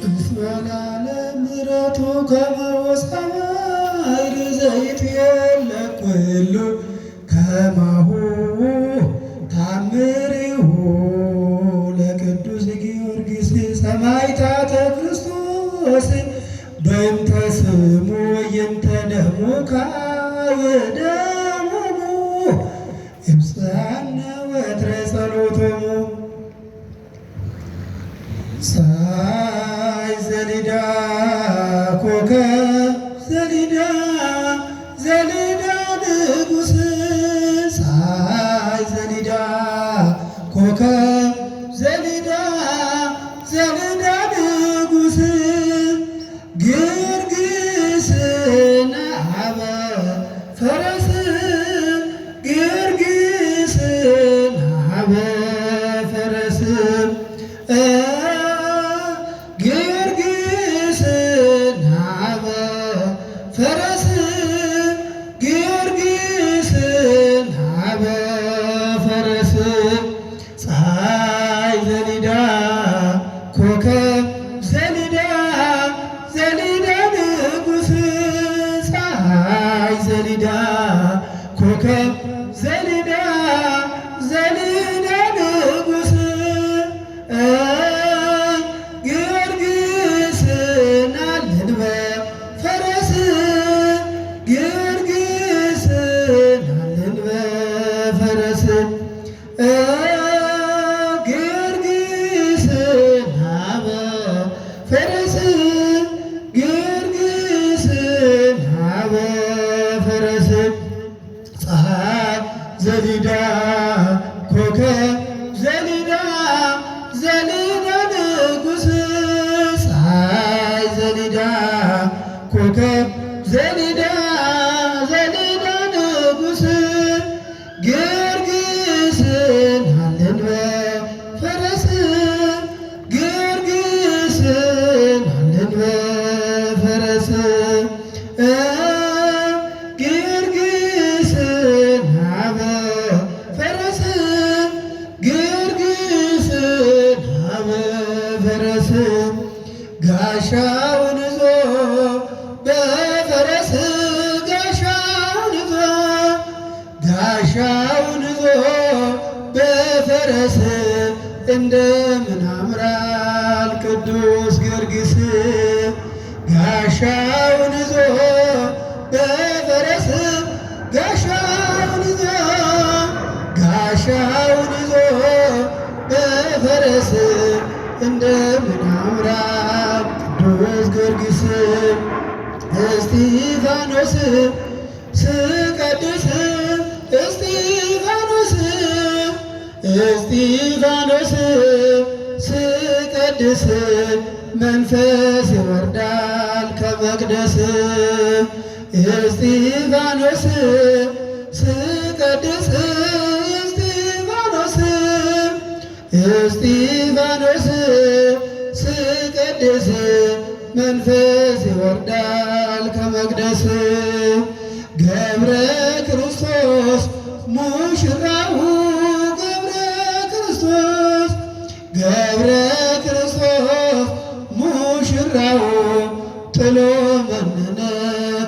እስመላለም ምሕረቱ ከመ ወሰነ ዘይትየለቅ ኩሉ ከማሁ ታምሪሁ ለቅዱስ ጊዮርጊስ ሰማዕታተ ክርስቶስ በእንተ ስሙ ወእንተ ደሙ ካወደሙ ይብጽሐነ ወትረ ጸሎቶሙ ፀሐይ ዘሊዳ ኮከብ ዘሊዳ ንጉሥ ፀሐይ ዘሊዳ ኮከብ ዘሊዳ ንጉሥ ግርግስና ሀበ ፈረስ ግርግስና ሀበ ፈረስ ግርግስና ሀበ ፈረስ ግርግስና ሀበ ፈረስ ፀሐይ ዘሊዳ ኮከብ ዘሊዳ ንጉሥ ፀሐይ ዘሊዳ ኮከብ ዘሊዳ ንጉሥ ግርግስና ልንበ ፈረስ ግርግስና ልንበ ፈረስ ግርግስና በፈረስ ግርግስና በፈረስ ፀሐይ ዘሊዳ ኮከብ ዘሊዳ ንጉሥ ፀሐይ ዘሊዳ ኮከብ ዘሊዳ ንጉሥ ግርግስና ልንበ ፈረስ ግርግስና ልንበ ፈረስ ግርግስና በፈረስ ግርግስና በፈረስ ጋሻውን ይዞ በፈረስ ጋሻውን ይዞ በፈረስ እንደምን ያምራል ቅዱስ ጊዮርጊስ ጋሻውን ይዞ በፈረስ ጋሻውን ይዞ በፈረስ እንደምን ያምራል ቅዱስ ጊዮርጊስ እስጢፋኖስ ስቀድስ እስጢፋኖስ ስቀድስ መንፈስ ይወርዳል ከመቅደስ እስጢፋኖስ ስቀድስ እስጢፋኖስ ስቀድስ መንፈስ ይወርዳል ከመቅደስ ገብረ ክርስቶስ ሙሽራው ገብረ ክርስቶስ ሙሽራው ጥሎ መነነ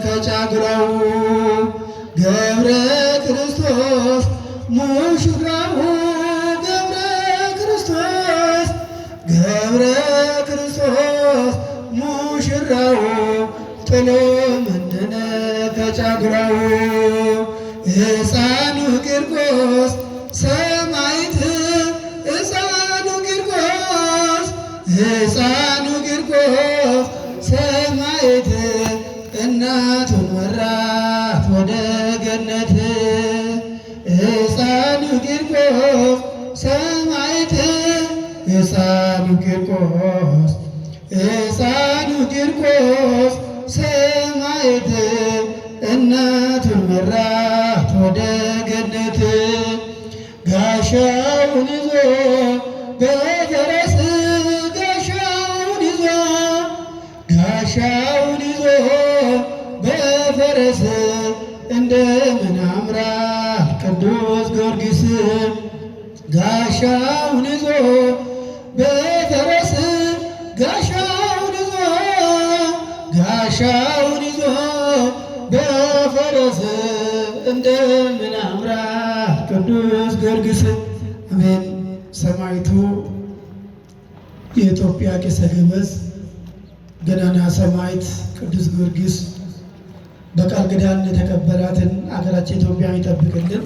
ከጫጉራው ገብረ ክርስቶስ ሙሽራው ገብረ ክርስቶስ ሙሽራው ጥሎ መነነ ከጫጉራው ሕፃኑ ቂርቆስ ሰማዕት ሕፃኑ ቂርቆስ ሰማዕት እናቱን መራት ወደ ገነት ሕፃኑ ቂርቆስ ሰማዕት ሕፃኑ ቂርቆስ ሰማዕት እናቱን መራት ወደ ገነት ጋሻውን ይዞ በፈረስ ጋሻውን ይዞ በፈረስ እንደምን ያምራል ቅዱስ ጊዮርጊስ ጋሻውን ይዞ በፈረስ ጋሻውን ጋሻውን ይዞ በፈረስ እንደምን አምራ ቅዱስ ጊዮርጊስ። አሜን። ሰማዕቱ የኢትዮጵያ ቄሰ ገበዝ ገናና ሰማዕት ቅዱስ ጊዮርጊስ በቃል ኪዳን የተቀበላትን አገራችን ኢትዮጵያ ይጠብቅልን።